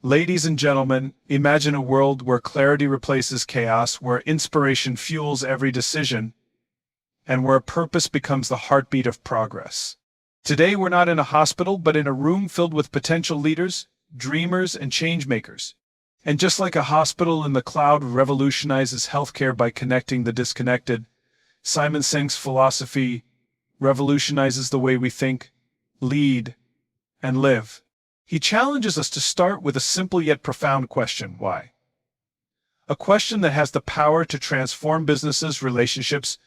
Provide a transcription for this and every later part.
Ladies and gentlemen, imagine a world where clarity replaces chaos, where inspiration fuels every decision, and where purpose becomes the heartbeat of progress. Today we're not in a hospital, but in a room filled with potential leaders, dreamers, and changemakers. And just like a hospital in the cloud revolutionizes healthcare by connecting the disconnected, Simon Sinek's philosophy revolutionizes the way we think, lead, and live. He challenges us to start with a simple yet profound question: why? A question that has the power to transform businesses, relationships,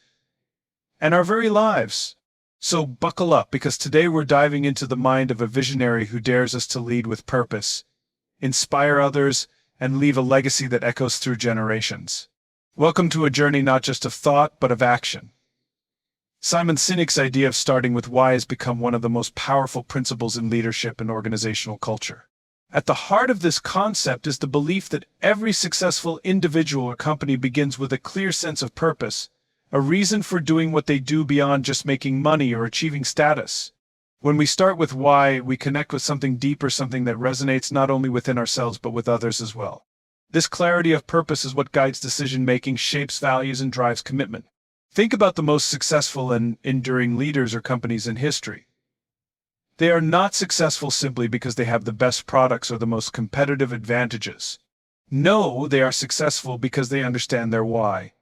and our very lives. So buckle up, because today we're diving into the mind of a visionary who dares us to lead with purpose, inspire others, and leave a legacy that echoes through generations. Welcome to a journey not just of thought, but of action. Simon Sinek's idea of starting with why has become one of the most powerful principles in leadership and organizational culture. At the heart of this concept is the belief that every successful individual or company begins with a clear sense of purpose, a reason for doing what they do beyond just making money or achieving status. When we start with why, we connect with something deeper, something that resonates not only within ourselves but with others as well. This clarity of purpose is what guides decision-making, shapes values, and drives commitment. Think about the most successful and enduring leaders or companies in history. They are not successful simply because they have the best products or the most competitive advantages. No, they are successful because they understand their why.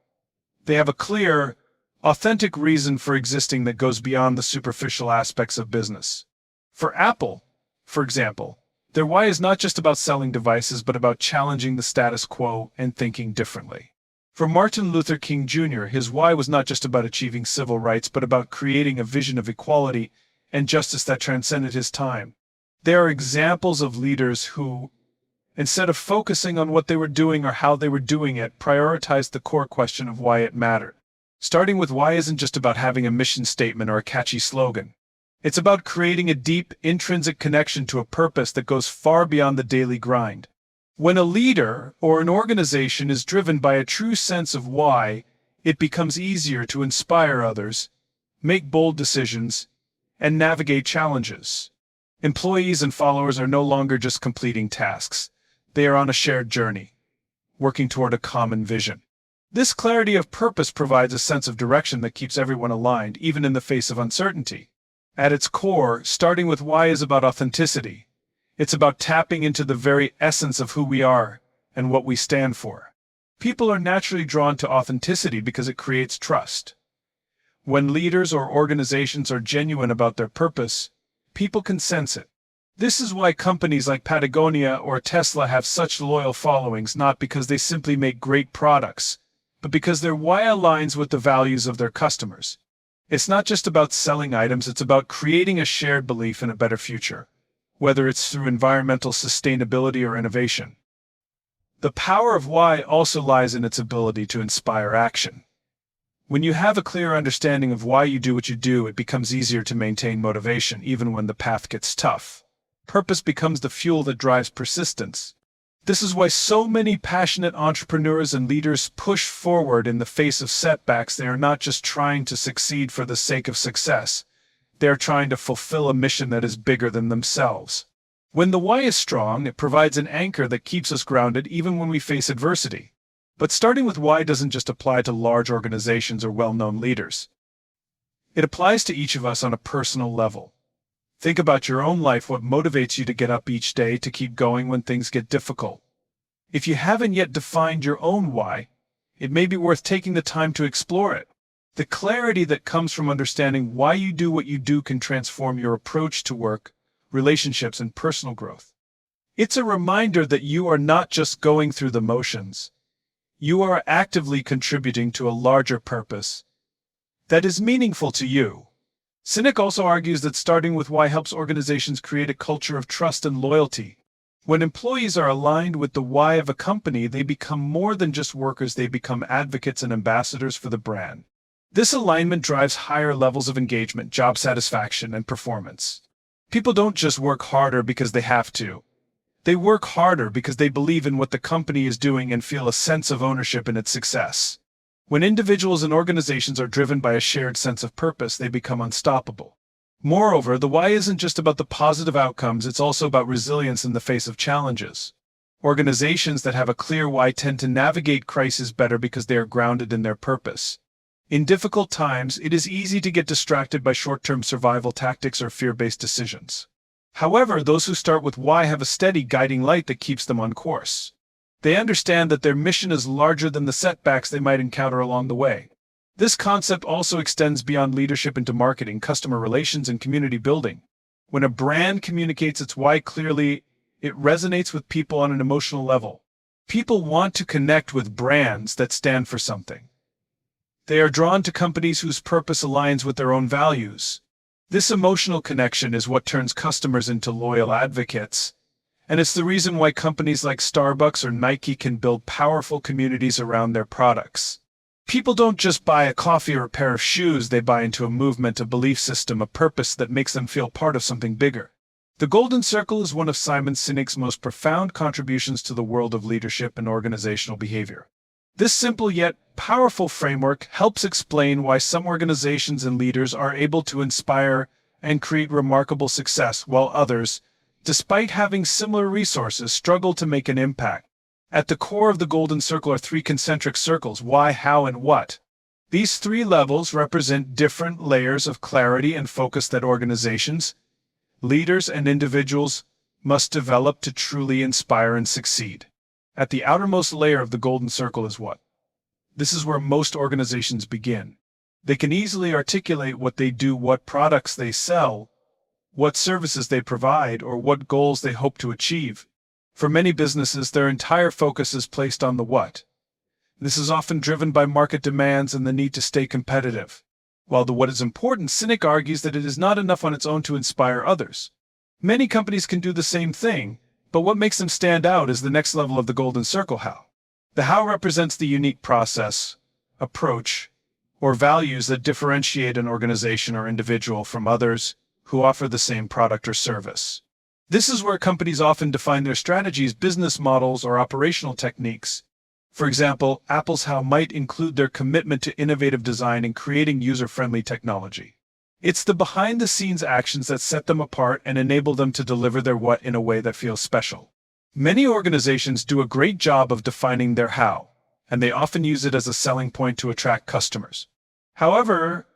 They have a clear, authentic reason for existing that goes beyond the superficial aspects of business. For Apple, for example, their why is not just about selling devices, but about challenging the status quo and thinking differently. For Martin Luther King Jr., his why was not just about achieving civil rights, but about creating a vision of equality and justice that transcended his time. They are examples of leaders who, instead of focusing on what they were doing or how they were doing it, prioritized the core question of why it mattered. Starting with why isn't just about having a mission statement or a catchy slogan. It's about creating a deep, intrinsic connection to a purpose that goes far beyond the daily grind. When a leader or an organization is driven by a true sense of why, it becomes easier to inspire others, make bold decisions, and navigate challenges. Employees and followers are no longer just completing tasks. They are on a shared journey, working toward a common vision. This clarity of purpose provides a sense of direction that keeps everyone aligned, even in the face of uncertainty. At its core, starting with why is about authenticity. It's about tapping into the very essence of who we are and what we stand for. People are naturally drawn to authenticity because it creates trust. When leaders or organizations are genuine about their purpose, people can sense it. This is why companies like Patagonia or Tesla have such loyal followings, not because they simply make great products, but because their why aligns with the values of their customers. It's not just about selling items, it's about creating a shared belief in a better future, whether it's through environmental sustainability or innovation. The power of why also lies in its ability to inspire action. When you have a clear understanding of why you do what you do, it becomes easier to maintain motivation even when the path gets tough. Purpose becomes the fuel that drives persistence. This is why so many passionate entrepreneurs and leaders push forward in the face of setbacks. They are not just trying to succeed for the sake of success. They are trying to fulfill a mission that is bigger than themselves. When the why is strong, it provides an anchor that keeps us grounded even when we face adversity. But starting with why doesn't just apply to large organizations or well-known leaders. It applies to each of us on a personal level. Think about your own life. What motivates you to get up each day, to keep going when things get difficult? If you haven't yet defined your own why, it may be worth taking the time to explore it. The clarity that comes from understanding why you do what you do can transform your approach to work, relationships, and personal growth. It's a reminder that you are not just going through the motions. You are actively contributing to a larger purpose that is meaningful to you. Sinek also argues that starting with why helps organizations create a culture of trust and loyalty. When employees are aligned with the why of a company, they become more than just workers, they become advocates and ambassadors for the brand. This alignment drives higher levels of engagement, job satisfaction, and performance. People don't just work harder because they have to. They work harder because they believe in what the company is doing and feel a sense of ownership in its success. When individuals and organizations are driven by a shared sense of purpose, they become unstoppable. Moreover, the why isn't just about the positive outcomes, it's also about resilience in the face of challenges. Organizations that have a clear why tend to navigate crises better because they are grounded in their purpose. In difficult times, it is easy to get distracted by short-term survival tactics or fear-based decisions. However, those who start with why have a steady guiding light that keeps them on course. They understand that their mission is larger than the setbacks they might encounter along the way. This concept also extends beyond leadership into marketing, customer relations, and community building. When a brand communicates its why clearly, it resonates with people on an emotional level. People want to connect with brands that stand for something. They are drawn to companies whose purpose aligns with their own values. This emotional connection is what turns customers into loyal advocates, and it's the reason why companies like Starbucks or Nike can build powerful communities around their products. People don't just buy a coffee or a pair of shoes, they buy into a movement, a belief system, a purpose that makes them feel part of something bigger. The Golden Circle is one of Simon Sinek's most profound contributions to the world of leadership and organizational behavior. This simple yet powerful framework helps explain why some organizations and leaders are able to inspire and create remarkable success, while others, despite having similar resources, struggle to make an impact. At the core of the Golden Circle are three concentric circles: why, how, and what. These three levels represent different layers of clarity and focus that organizations, leaders, and individuals must develop to truly inspire and succeed. At the outermost layer of the Golden Circle is what. This is where most organizations begin. They can easily articulate what they do, what products they sell, what services they provide, or what goals they hope to achieve. For many businesses, their entire focus is placed on the what. This is often driven by market demands and the need to stay competitive. While the what is important, Sinek argues that it is not enough on its own to inspire others. Many companies can do the same thing, but what makes them stand out is the next level of the Golden Circle: how. The how represents the unique process, approach, or values that differentiate an organization or individual from others who offer the same product or service. This is where companies often define their strategies, business models, or operational techniques. For example, Apple's how might include their commitment to innovative design and creating user-friendly technology. It's the behind-the-scenes actions that set them apart and enable them to deliver their what in a way that feels special. Many organizations do a great job of defining their how, and they often use it as a selling point to attract customers. However,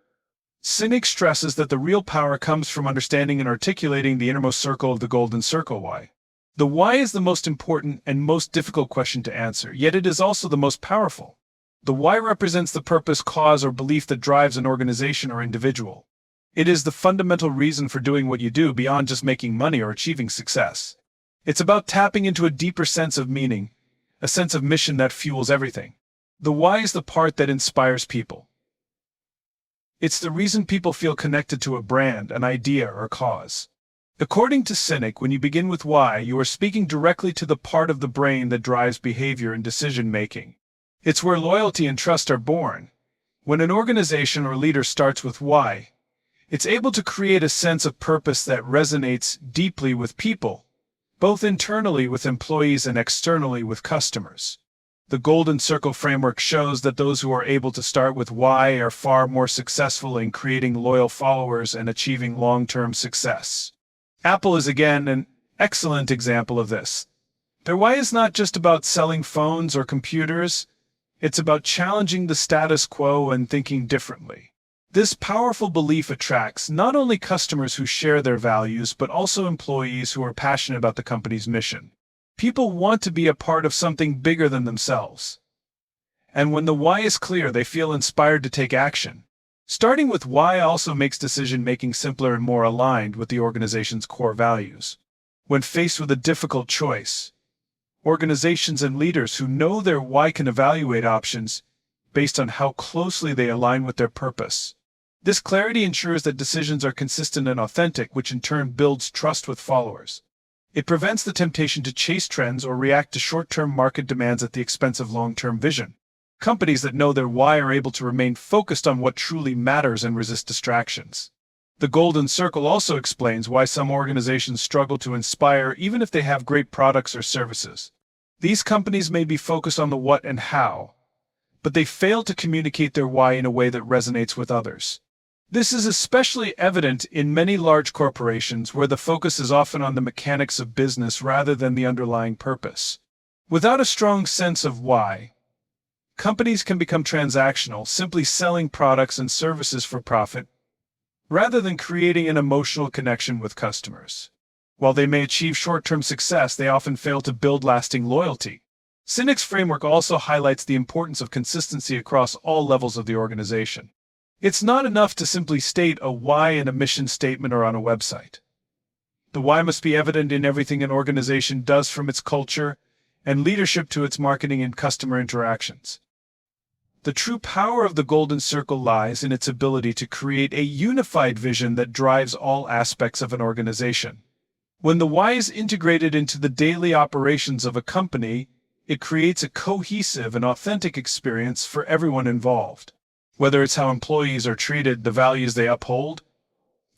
Sinek stresses that the real power comes from understanding and articulating the innermost circle of the Golden Circle: why. The why is the most important and most difficult question to answer, yet it is also the most powerful. The why represents the purpose, cause, or belief that drives an organization or individual. It is the fundamental reason for doing what you do beyond just making money or achieving success. It's about tapping into a deeper sense of meaning, a sense of mission that fuels everything. The why is the part that inspires people. It's the reason people feel connected to a brand, an idea, or a cause. According to Sinek, when you begin with why, you are speaking directly to the part of the brain that drives behavior and decision-making. It's where loyalty and trust are born. When an organization or leader starts with why, it's able to create a sense of purpose that resonates deeply with people, both internally with employees and externally with customers. The Golden Circle framework shows that those who are able to start with why are far more successful in creating loyal followers and achieving long-term success. Apple is again an excellent example of this. Their why is not just about selling phones or computers, it's about challenging the status quo and thinking differently. This powerful belief attracts not only customers who share their values, but also employees who are passionate about the company's mission. People want to be a part of something bigger than themselves. And when the why is clear, they feel inspired to take action. Starting with why also makes decision-making simpler and more aligned with the organization's core values. When faced with a difficult choice, organizations and leaders who know their why can evaluate options based on how closely they align with their purpose. This clarity ensures that decisions are consistent and authentic, which in turn builds trust with followers. It prevents the temptation to chase trends or react to short-term market demands at the expense of long-term vision. Companies that know their why are able to remain focused on what truly matters and resist distractions. The Golden Circle also explains why some organizations struggle to inspire even if they have great products or services. These companies may be focused on the what and how, but they fail to communicate their why in a way that resonates with others. This is especially evident in many large corporations where the focus is often on the mechanics of business rather than the underlying purpose. Without a strong sense of why, companies can become transactional, simply selling products and services for profit, rather than creating an emotional connection with customers. While they may achieve short-term success, they often fail to build lasting loyalty. Sinek's framework also highlights the importance of consistency across all levels of the organization. It's not enough to simply state a why in a mission statement or on a website. The why must be evident in everything an organization does, from its culture and leadership to its marketing and customer interactions. The true power of the Golden Circle lies in its ability to create a unified vision that drives all aspects of an organization. When the why is integrated into the daily operations of a company, it creates a cohesive and authentic experience for everyone involved. Whether it's how employees are treated, the values they uphold,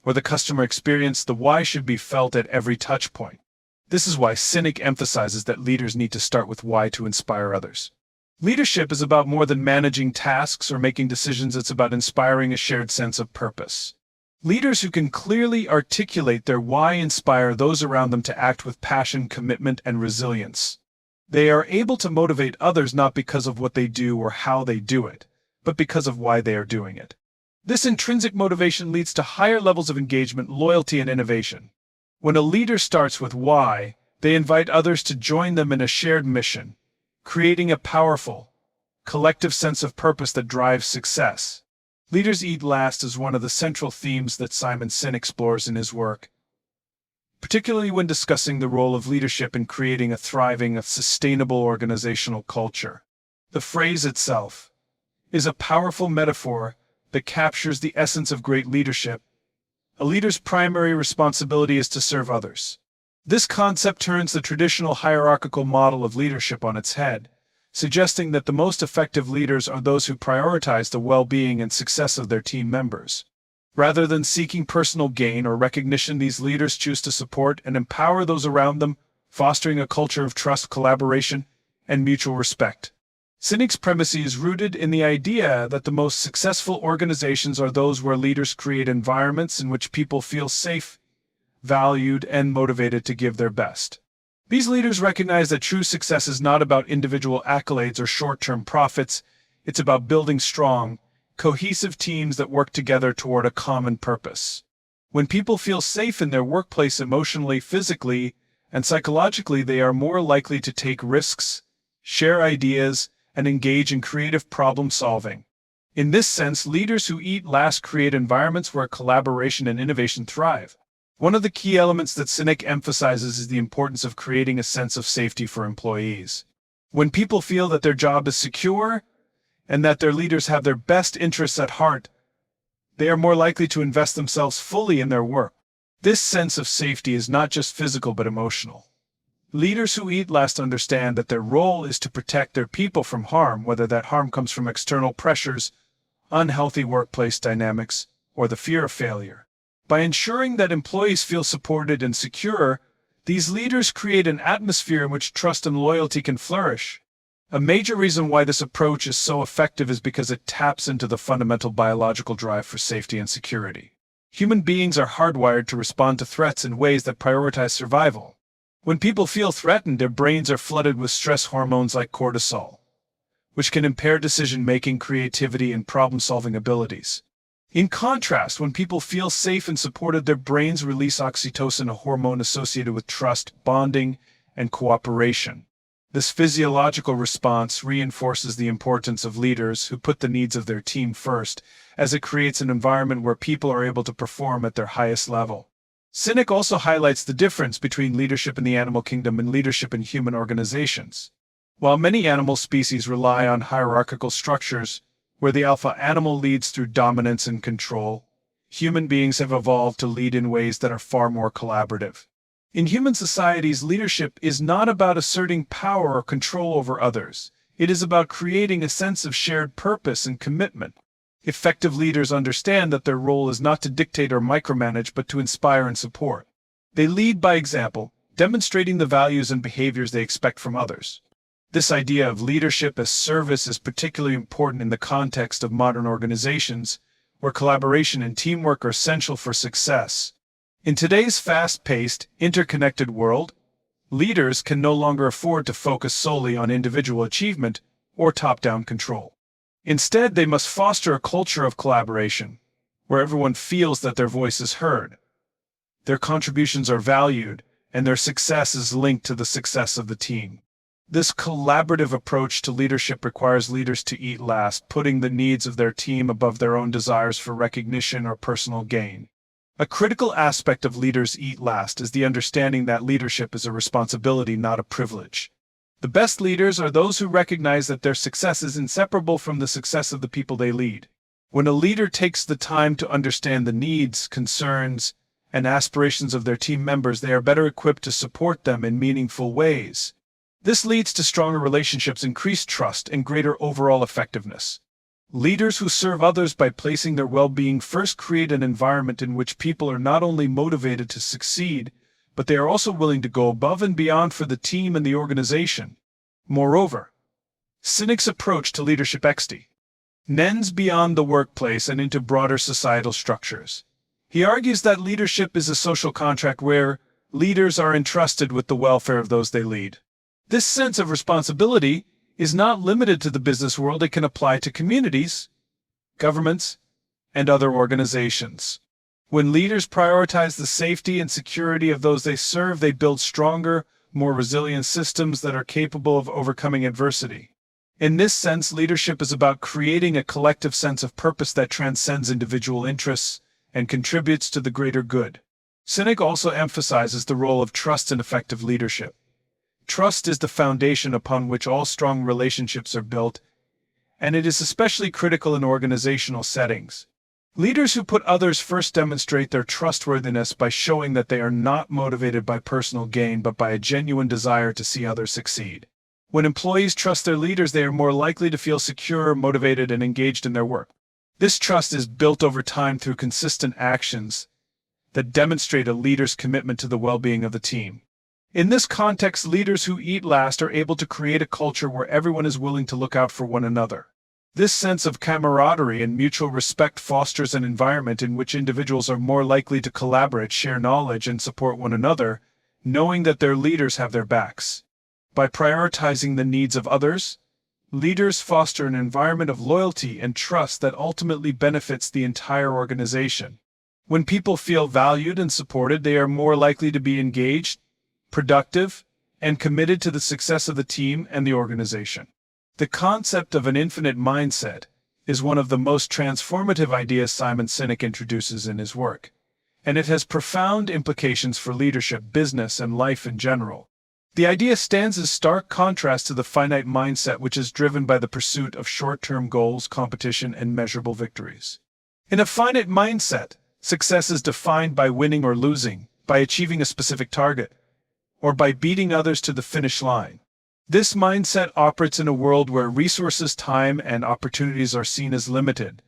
or the customer experience, the why should be felt at every touch point. This is why Sinek emphasizes that leaders need to start with why to inspire others. Leadership is about more than managing tasks or making decisions. It's about inspiring a shared sense of purpose. Leaders who can clearly articulate their why inspire those around them to act with passion, commitment, and resilience. They are able to motivate others not because of what they do or how they do it, but because of why they are doing it. This intrinsic motivation leads to higher levels of engagement, loyalty, and innovation. When a leader starts with why, they invite others to join them in a shared mission, creating a powerful, collective sense of purpose that drives success. Leaders eat last is one of the central themes that Simon Sinek explores in his work, particularly when discussing the role of leadership in creating a thriving, sustainable organizational culture. The phrase itself is a powerful metaphor that captures the essence of great leadership. A leader's primary responsibility is to serve others. This concept turns the traditional hierarchical model of leadership on its head, suggesting that the most effective leaders are those who prioritize the well-being and success of their team members. Rather than seeking personal gain or recognition, these leaders choose to support and empower those around them, fostering a culture of trust, collaboration, and mutual respect. Sinek's premise is rooted in the idea that the most successful organizations are those where leaders create environments in which people feel safe, valued, and motivated to give their best. These leaders recognize that true success is not about individual accolades or short-term profits. It's about building strong, cohesive teams that work together toward a common purpose. When people feel safe in their workplace emotionally, physically, and psychologically, they are more likely to take risks, share ideas, and engage in creative problem-solving. In this sense, leaders who eat last create environments where collaboration and innovation thrive. One of the key elements that Sinek emphasizes is the importance of creating a sense of safety for employees. When people feel that their job is secure and that their leaders have their best interests at heart, they are more likely to invest themselves fully in their work. This sense of safety is not just physical but emotional. Leaders who eat last understand that their role is to protect their people from harm, whether that harm comes from external pressures, unhealthy workplace dynamics, or the fear of failure. By ensuring that employees feel supported and secure, these leaders create an atmosphere in which trust and loyalty can flourish. A major reason why this approach is so effective is because it taps into the fundamental biological drive for safety and security. Human beings are hardwired to respond to threats in ways that prioritize survival. When people feel threatened, their brains are flooded with stress hormones like cortisol, which can impair decision-making, creativity, and problem-solving abilities. In contrast, when people feel safe and supported, their brains release oxytocin, a hormone associated with trust, bonding, and cooperation. This physiological response reinforces the importance of leaders who put the needs of their team first, as it creates an environment where people are able to perform at their highest level. Sinek also highlights the difference between leadership in the animal kingdom and leadership in human organizations. While many animal species rely on hierarchical structures, where the alpha animal leads through dominance and control, human beings have evolved to lead in ways that are far more collaborative. In human societies, leadership is not about asserting power or control over others. It is about creating a sense of shared purpose and commitment. Effective leaders understand that their role is not to dictate or micromanage, but to inspire and support. They lead by example, demonstrating the values and behaviors they expect from others. This idea of leadership as service is particularly important in the context of modern organizations, where collaboration and teamwork are essential for success. In today's fast-paced, interconnected world, Leaders can no longer afford to focus solely on individual achievement or top-down control. Instead, they must foster a culture of collaboration, where everyone feels that their voice is heard, their contributions are valued, and their success is linked to the success of the team. This collaborative approach to leadership requires leaders to eat last, putting the needs of their team above their own desires for recognition or personal gain. A critical aspect of leaders eat last is the understanding that leadership is a responsibility, not a privilege. The best leaders are those who recognize that their success is inseparable from the success of the people they lead. When a leader takes the time to understand the needs, concerns, and aspirations of their team members, they are better equipped to support them in meaningful ways. This leads to stronger relationships, increased trust, and greater overall effectiveness. Leaders who serve others by placing their well-being first create an environment in which people are not only motivated to succeed, but they are also willing to go above and beyond for the team and the organization. Moreover, Sinek's approach to leadership extends beyond the workplace and into broader societal structures. He argues that leadership is a social contract where leaders are entrusted with the welfare of those they lead. This sense of responsibility is not limited to the business world. It can apply to communities, governments, and other organizations. When leaders prioritize the safety and security of those they serve, they build stronger, more resilient systems that are capable of overcoming adversity. In this sense, leadership is about creating a collective sense of purpose that transcends individual interests and contributes to the greater good. Sinek also emphasizes the role of trust in effective leadership. Trust is the foundation upon which all strong relationships are built, and it is especially critical in organizational settings. Leaders who put others first demonstrate their trustworthiness by showing that they are not motivated by personal gain but by a genuine desire to see others succeed. When employees trust their leaders, they are more likely to feel secure, motivated, and engaged in their work. This trust is built over time through consistent actions that demonstrate a leader's commitment to the well-being of the team. In this context, leaders who eat last are able to create a culture where everyone is willing to look out for one another. This sense of camaraderie and mutual respect fosters an environment in which individuals are more likely to collaborate, share knowledge, and support one another, knowing that their leaders have their backs. By prioritizing the needs of others, leaders foster an environment of loyalty and trust that ultimately benefits the entire organization. When people feel valued and supported, they are more likely to be engaged, productive, and committed to the success of the team and the organization. The concept of an infinite mindset is one of the most transformative ideas Simon Sinek introduces in his work, and it has profound implications for leadership, business, and life in general. The idea stands in stark contrast to the finite mindset, which is driven by the pursuit of short-term goals, competition, and measurable victories. In a finite mindset, success is defined by winning or losing, by achieving a specific target, or by beating others to the finish line. This mindset operates in a world where resources, time, and opportunities are seen as limited,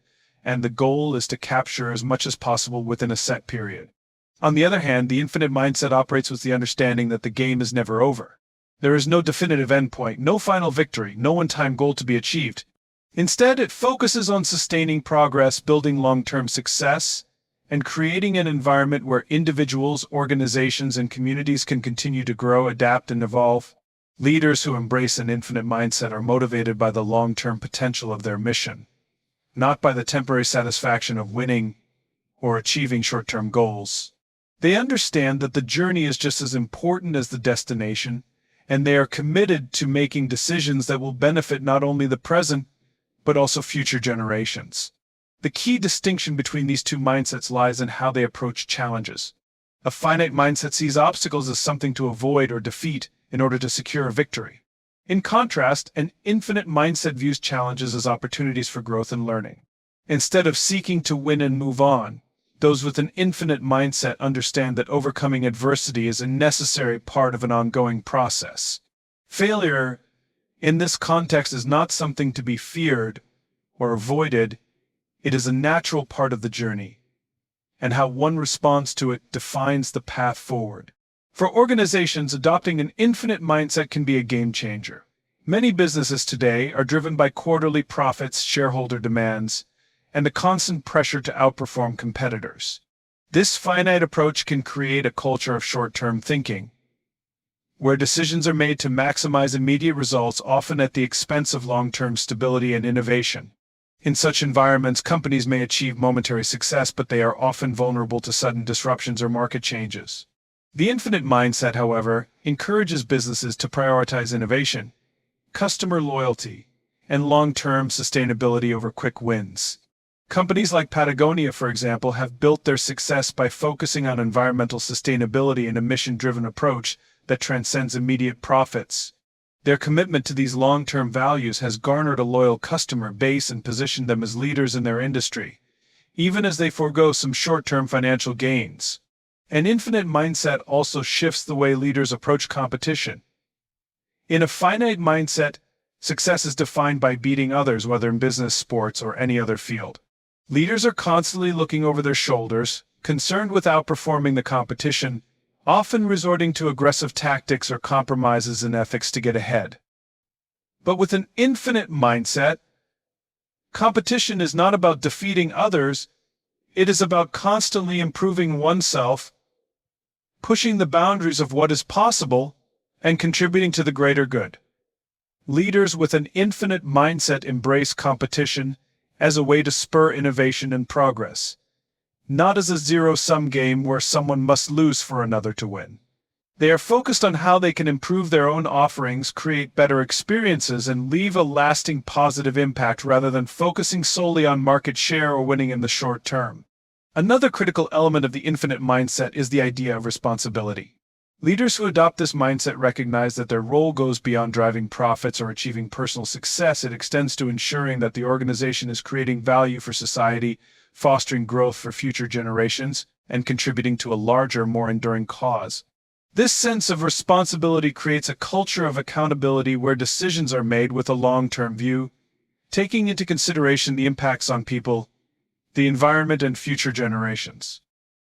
and the goal is to capture as much as possible within a set period. On the other hand, the infinite mindset operates with the understanding that the game is never over. There is no definitive endpoint, no final victory, no one-time goal to be achieved. Instead, it focuses on sustaining progress, building long-term success, and creating an environment where individuals, organizations, and communities can continue to grow, adapt, and evolve. Leaders who embrace an infinite mindset are motivated by the long-term potential of their mission, not by the temporary satisfaction of winning or achieving short-term goals. They understand that the journey is just as important as the destination, and they are committed to making decisions that will benefit not only the present, but also future generations. The key distinction between these two mindsets lies in how they approach challenges. A finite mindset sees obstacles as something to avoid or defeat in order to secure a victory. In contrast, an infinite mindset views challenges as opportunities for growth and learning. Instead of seeking to win and move on, those with an infinite mindset understand that overcoming adversity is a necessary part of an ongoing process. Failure, in this context, is not something to be feared or avoided. It is a natural part of the journey, and how one responds to it defines the path forward. For organizations, adopting an infinite mindset can be a game changer. Many businesses today are driven by quarterly profits, shareholder demands, and the constant pressure to outperform competitors. This finite approach can create a culture of short-term thinking, where decisions are made to maximize immediate results, often at the expense of long-term stability and innovation. In such environments, companies may achieve momentary success, but they are often vulnerable to sudden disruptions or market changes. The infinite mindset, however, encourages businesses to prioritize innovation, customer loyalty, and long-term sustainability over quick wins. Companies like Patagonia, for example, have built their success by focusing on environmental sustainability and a mission-driven approach that transcends immediate profits. Their commitment to these long-term values has garnered a loyal customer base and positioned them as leaders in their industry, even as they forego some short-term financial gains. An infinite mindset also shifts the way leaders approach competition. In a finite mindset, success is defined by beating others, whether in business, sports, or any other field. Leaders are constantly looking over their shoulders, concerned with outperforming the competition, often resorting to aggressive tactics or compromises in ethics to get ahead. But with an infinite mindset, competition is not about defeating others, it is about constantly improving oneself, pushing the boundaries of what is possible, and contributing to the greater good. Leaders with an infinite mindset embrace competition as a way to spur innovation and progress, not as a zero-sum game where someone must lose for another to win. They are focused on how they can improve their own offerings, create better experiences, and leave a lasting positive impact rather than focusing solely on market share or winning in the short term. Another critical element of the infinite mindset is the idea of responsibility. Leaders who adopt this mindset recognize that their role goes beyond driving profits or achieving personal success. It extends to ensuring that the organization is creating value for society, fostering growth for future generations, and contributing to a larger, more enduring cause. This sense of responsibility creates a culture of accountability where decisions are made with a long-term view, taking into consideration the impacts on people, the environment, and future generations.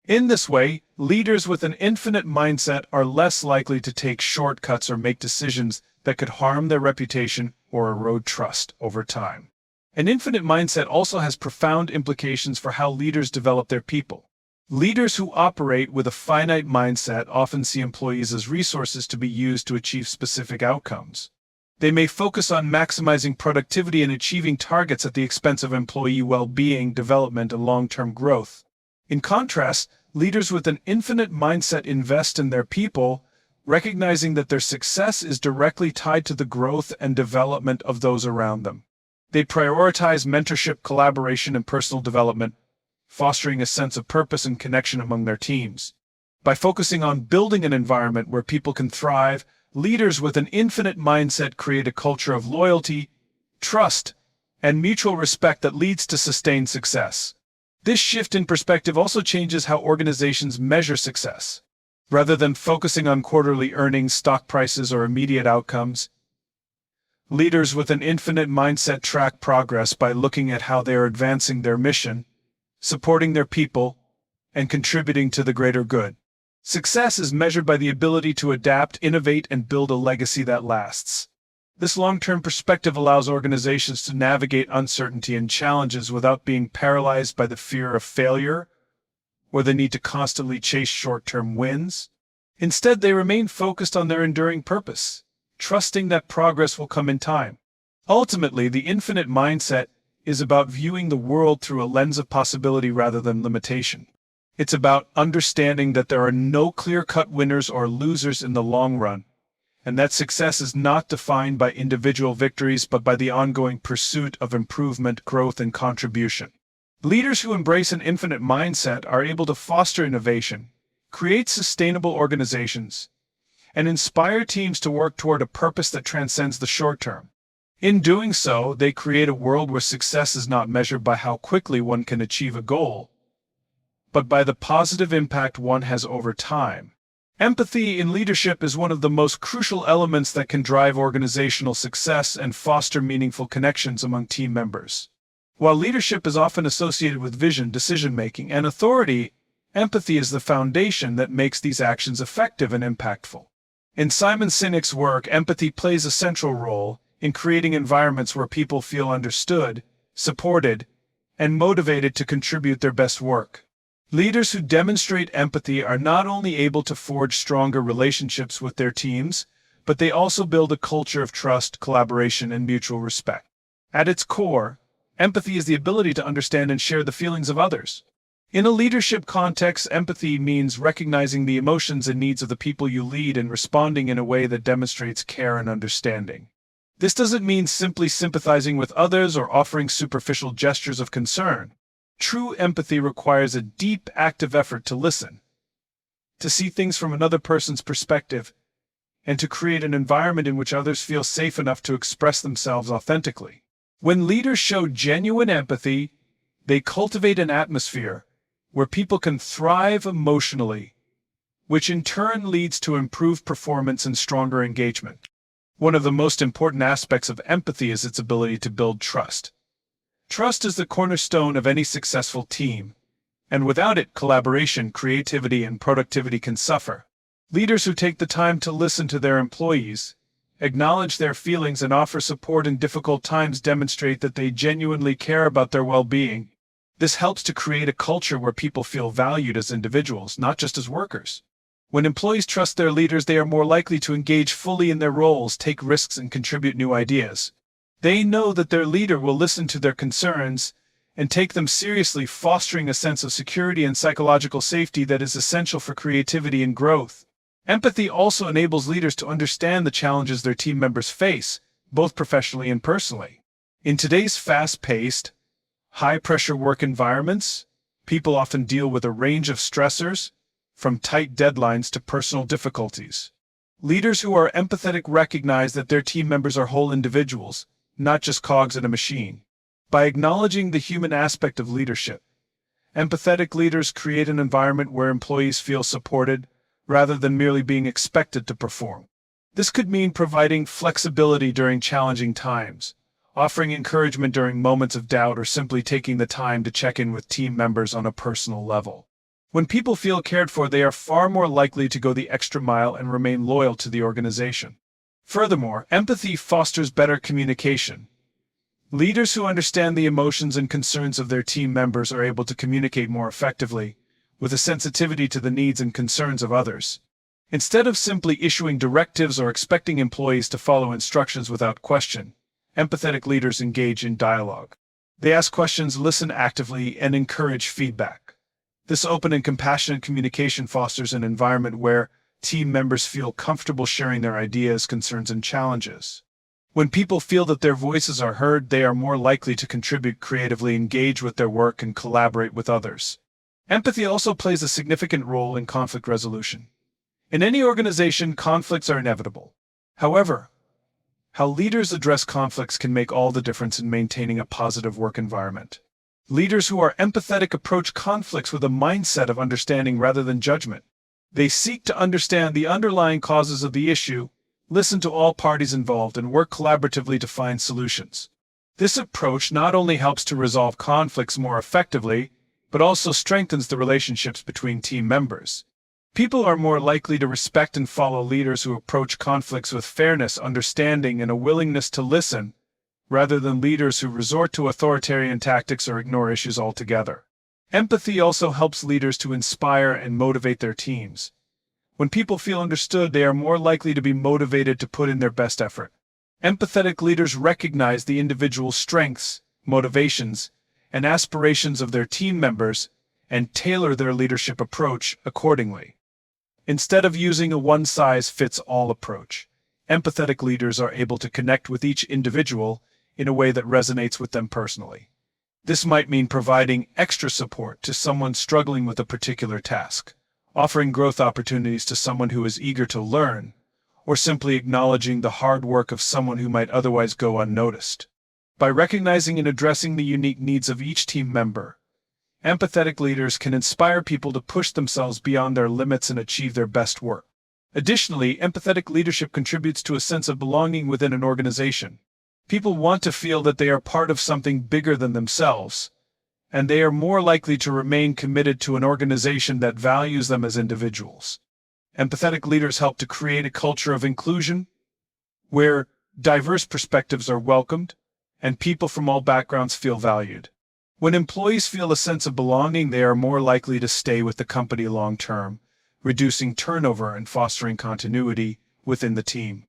In this way, leaders with an infinite mindset are less likely to take shortcuts or make decisions that could harm their reputation or erode trust over time. An infinite mindset also has profound implications for how leaders develop their people. Leaders who operate with a finite mindset often see employees as resources to be used to achieve specific outcomes. They may focus on maximizing productivity and achieving targets at the expense of employee well-being, development, and long-term growth. In contrast, leaders with an infinite mindset invest in their people, recognizing that their success is directly tied to the growth and development of those around them. They prioritize mentorship, collaboration, and personal development, fostering a sense of purpose and connection among their teams. By focusing on building an environment where people can thrive, leaders with an infinite mindset create a culture of loyalty, trust, and mutual respect that leads to sustained success. This shift in perspective also changes how organizations measure success. Rather than focusing on quarterly earnings, stock prices, or immediate outcomes, leaders with an infinite mindset track progress by looking at how they are advancing their mission, supporting their people, and contributing to the greater good. Success is measured by the ability to adapt, innovate, and build a legacy that lasts. This long-term perspective allows organizations to navigate uncertainty and challenges without being paralyzed by the fear of failure or the need to constantly chase short-term wins. Instead, they remain focused on their enduring purpose, trusting that progress will come in time. Ultimately, the infinite mindset is about viewing the world through a lens of possibility rather than limitation. It's about understanding that there are no clear-cut winners or losers in the long run, and that success is not defined by individual victories but by the ongoing pursuit of improvement, growth, and contribution. Leaders who embrace an infinite mindset are able to foster innovation, create sustainable organizations, and inspire teams to work toward a purpose that transcends the short term. In doing so, they create a world where success is not measured by how quickly one can achieve a goal, but by the positive impact one has over time. Empathy in leadership is one of the most crucial elements that can drive organizational success and foster meaningful connections among team members. While leadership is often associated with vision, decision-making, and authority, empathy is the foundation that makes these actions effective and impactful. In Simon Sinek's work, empathy plays a central role in creating environments where people feel understood, supported, and motivated to contribute their best work. Leaders who demonstrate empathy are not only able to forge stronger relationships with their teams, but they also build a culture of trust, collaboration, and mutual respect. At its core, empathy is the ability to understand and share the feelings of others. In a leadership context, empathy means recognizing the emotions and needs of the people you lead and responding in a way that demonstrates care and understanding. This doesn't mean simply sympathizing with others or offering superficial gestures of concern. True empathy requires a deep, active effort to listen, to see things from another person's perspective, and to create an environment in which others feel safe enough to express themselves authentically. When leaders show genuine empathy, they cultivate an atmosphere where people can thrive emotionally, which in turn leads to improved performance and stronger engagement. One of the most important aspects of empathy is its ability to build trust. Trust is the cornerstone of any successful team, and without it, collaboration, creativity, and productivity can suffer. Leaders who take the time to listen to their employees, acknowledge their feelings, and offer support in difficult times demonstrate that they genuinely care about their well-being. This helps to create a culture where people feel valued as individuals, not just as workers. When employees trust their leaders, they are more likely to engage fully in their roles, take risks, and contribute new ideas. They know that their leader will listen to their concerns and take them seriously, fostering a sense of security and psychological safety that is essential for creativity and growth. Empathy also enables leaders to understand the challenges their team members face, both professionally and personally. In today's fast-paced, high-pressure work environments, people often deal with a range of stressors, from tight deadlines to personal difficulties. Leaders who are empathetic recognize that their team members are whole individuals, not just cogs in a machine. By acknowledging the human aspect of leadership, empathetic leaders create an environment where employees feel supported, rather than merely being expected to perform. This could mean providing flexibility during challenging times, offering encouragement during moments of doubt, or simply taking the time to check in with team members on a personal level. When people feel cared for, they are far more likely to go the extra mile and remain loyal to the organization. Furthermore, empathy fosters better communication. Leaders who understand the emotions and concerns of their team members are able to communicate more effectively, with a sensitivity to the needs and concerns of others. Instead of simply issuing directives or expecting employees to follow instructions without question, empathetic leaders engage in dialogue. They ask questions, listen actively, and encourage feedback. This open and compassionate communication fosters an environment where team members feel comfortable sharing their ideas, concerns, and challenges. When people feel that their voices are heard, they are more likely to contribute creatively, engage with their work, and collaborate with others. Empathy also plays a significant role in conflict resolution. In any organization, conflicts are inevitable. However, how leaders address conflicts can make all the difference in maintaining a positive work environment. Leaders who are empathetic approach conflicts with a mindset of understanding rather than judgment. They seek to understand the underlying causes of the issue, listen to all parties involved, and work collaboratively to find solutions. This approach not only helps to resolve conflicts more effectively, but also strengthens the relationships between team members. People are more likely to respect and follow leaders who approach conflicts with fairness, understanding, and a willingness to listen, rather than leaders who resort to authoritarian tactics or ignore issues altogether. Empathy also helps leaders to inspire and motivate their teams. When people feel understood, they are more likely to be motivated to put in their best effort. Empathetic leaders recognize the individual strengths, motivations, and aspirations of their team members and tailor their leadership approach accordingly. Instead of using a one-size-fits-all approach, empathetic leaders are able to connect with each individual in a way that resonates with them personally. This might mean providing extra support to someone struggling with a particular task, offering growth opportunities to someone who is eager to learn, or simply acknowledging the hard work of someone who might otherwise go unnoticed. By recognizing and addressing the unique needs of each team member, empathetic leaders can inspire people to push themselves beyond their limits and achieve their best work. Additionally, empathetic leadership contributes to a sense of belonging within an organization. People want to feel that they are part of something bigger than themselves, and they are more likely to remain committed to an organization that values them as individuals. Empathetic leaders help to create a culture of inclusion, where diverse perspectives are welcomed, and people from all backgrounds feel valued. When employees feel a sense of belonging, they are more likely to stay with the company long term, reducing turnover and fostering continuity within the team.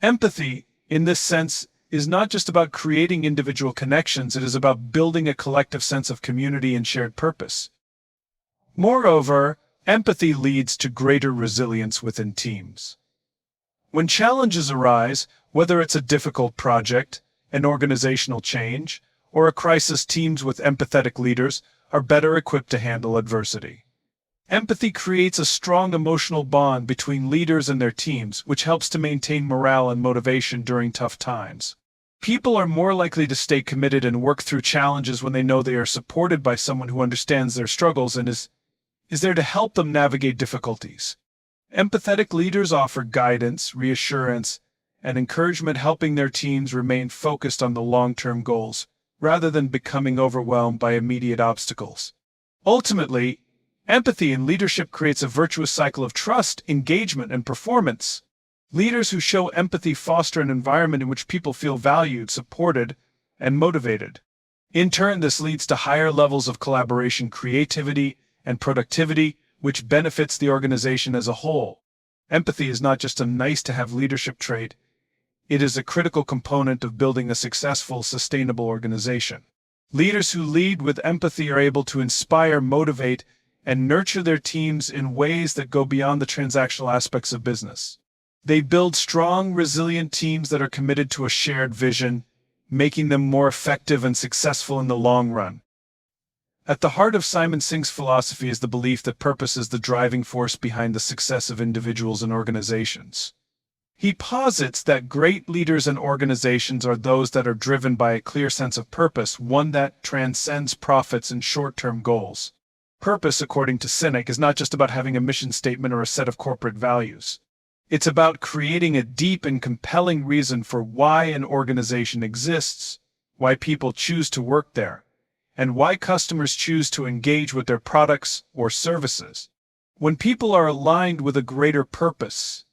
Empathy, in this sense, is not just about creating individual connections, it is about building a collective sense of community and shared purpose. Moreover, empathy leads to greater resilience within teams. When challenges arise, whether it's a difficult project, an organizational change, or a crisis, teams with empathetic leaders are better equipped to handle adversity. Empathy creates a strong emotional bond between leaders and their teams, which helps to maintain morale and motivation during tough times. People are more likely to stay committed and work through challenges when they know they are supported by someone who understands their struggles and is there to help them navigate difficulties. Empathetic leaders offer guidance, reassurance, and encouragement, helping their teams remain focused on the long-term goals, rather than becoming overwhelmed by immediate obstacles. Ultimately, empathy in leadership creates a virtuous cycle of trust, engagement, and performance. Leaders who show empathy foster an environment in which people feel valued, supported, and motivated. In turn, this leads to higher levels of collaboration, creativity, and productivity, which benefits the organization as a whole. Empathy is not just a nice-to-have leadership trait, it is a critical component of building a successful, sustainable organization. Leaders who lead with empathy are able to inspire, motivate, and nurture their teams in ways that go beyond the transactional aspects of business. They build strong, resilient teams that are committed to a shared vision, making them more effective and successful in the long run. At the heart of Simon Singh's philosophy is the belief that purpose is the driving force behind the success of individuals and organizations. He posits that great leaders and organizations are those that are driven by a clear sense of purpose, one that transcends profits and short-term goals. Purpose, according to Sinek, is not just about having a mission statement or a set of corporate values. It's about creating a deep and compelling reason for why an organization exists, why people choose to work there, and why customers choose to engage with their products or services. When people are aligned with a greater purpose,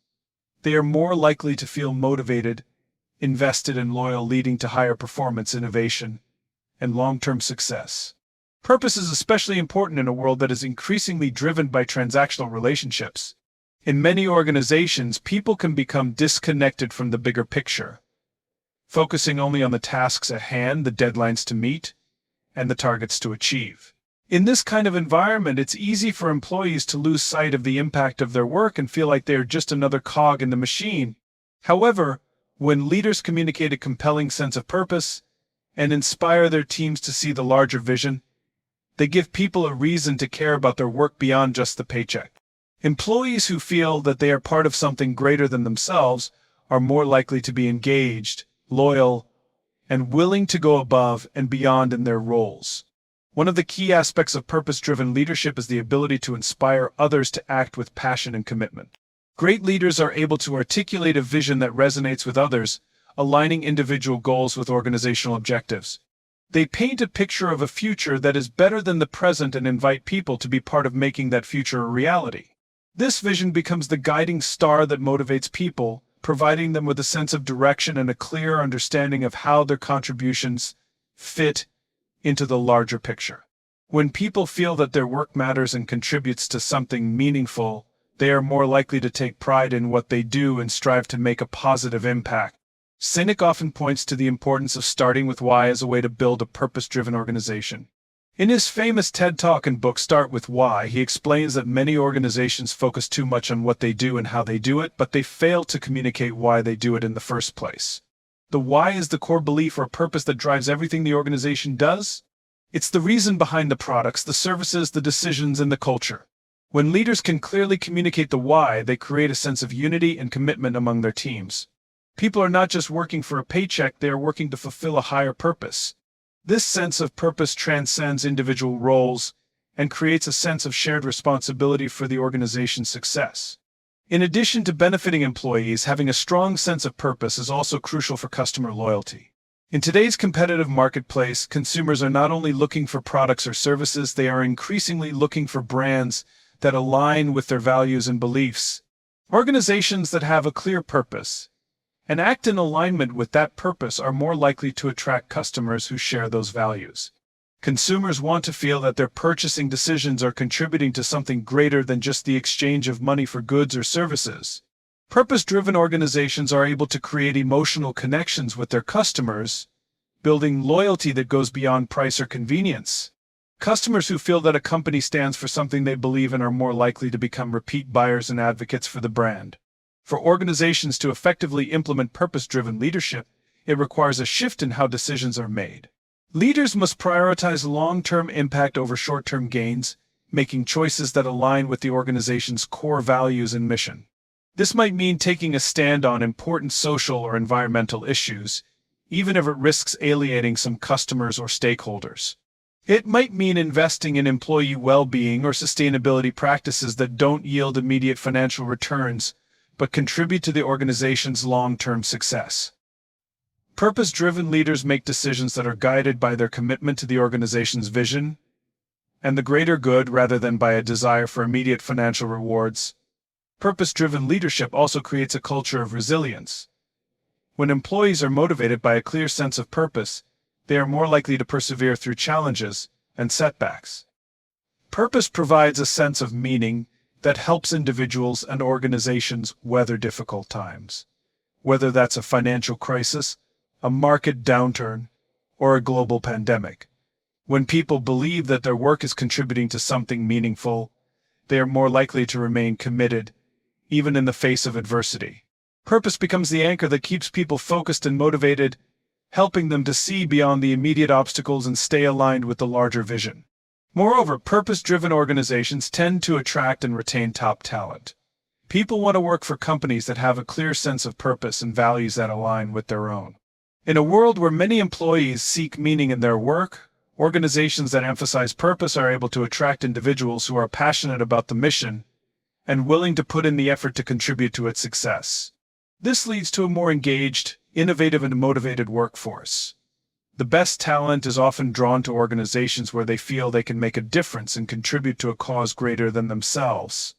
they are more likely to feel motivated, invested, and loyal, leading to higher performance, innovation, and long-term success. Purpose is especially important in a world that is increasingly driven by transactional relationships. In many organizations, people can become disconnected from the bigger picture, focusing only on the tasks at hand, the deadlines to meet, and the targets to achieve. In this kind of environment, it's easy for employees to lose sight of the impact of their work and feel like they are just another cog in the machine. However, when leaders communicate a compelling sense of purpose and inspire their teams to see the larger vision, they give people a reason to care about their work beyond just the paycheck. Employees who feel that they are part of something greater than themselves are more likely to be engaged, loyal, and willing to go above and beyond in their roles. One of the key aspects of purpose-driven leadership is the ability to inspire others to act with passion and commitment. Great leaders are able to articulate a vision that resonates with others, aligning individual goals with organizational objectives. They paint a picture of a future that is better than the present and invite people to be part of making that future a reality. This vision becomes the guiding star that motivates people, providing them with a sense of direction and a clear understanding of how their contributions fit into the larger picture. When people feel that their work matters and contributes to something meaningful, they are more likely to take pride in what they do and strive to make a positive impact. Sinek often points to the importance of starting with why as a way to build a purpose-driven organization. In his famous TED Talk and book Start With Why, he explains that many organizations focus too much on what they do and how they do it, but they fail to communicate why they do it in the first place. The why is the core belief or purpose that drives everything the organization does. It's the reason behind the products, the services, the decisions, and the culture. When leaders can clearly communicate the why, they create a sense of unity and commitment among their teams. People are not just working for a paycheck, they are working to fulfill a higher purpose. This sense of purpose transcends individual roles and creates a sense of shared responsibility for the organization's success. In addition to benefiting employees, having a strong sense of purpose is also crucial for customer loyalty. In today's competitive marketplace, consumers are not only looking for products or services, they are increasingly looking for brands that align with their values and beliefs. Organizations that have a clear purpose and act in alignment with that purpose are more likely to attract customers who share those values. Consumers want to feel that their purchasing decisions are contributing to something greater than just the exchange of money for goods or services. Purpose-driven organizations are able to create emotional connections with their customers, building loyalty that goes beyond price or convenience. Customers who feel that a company stands for something they believe in are more likely to become repeat buyers and advocates for the brand. For organizations to effectively implement purpose-driven leadership, it requires a shift in how decisions are made. Leaders must prioritize long-term impact over short-term gains, making choices that align with the organization's core values and mission. This might mean taking a stand on important social or environmental issues, even if it risks alienating some customers or stakeholders. It might mean investing in employee well-being or sustainability practices that don't yield immediate financial returns, but contribute to the organization's long-term success. Purpose-driven leaders make decisions that are guided by their commitment to the organization's vision and the greater good rather than by a desire for immediate financial rewards. Purpose-driven leadership also creates a culture of resilience. When employees are motivated by a clear sense of purpose, they are more likely to persevere through challenges and setbacks. Purpose provides a sense of meaning that helps individuals and organizations weather difficult times. Whether that's a financial crisis, a market downturn, or a global pandemic. When people believe that their work is contributing to something meaningful, they are more likely to remain committed, even in the face of adversity. Purpose becomes the anchor that keeps people focused and motivated, helping them to see beyond the immediate obstacles and stay aligned with the larger vision. Moreover, purpose-driven organizations tend to attract and retain top talent. People want to work for companies that have a clear sense of purpose and values that align with their own. In a world where many employees seek meaning in their work, organizations that emphasize purpose are able to attract individuals who are passionate about the mission and willing to put in the effort to contribute to its success. This leads to a more engaged, innovative, and motivated workforce. The best talent is often drawn to organizations where they feel they can make a difference and contribute to a cause greater than themselves.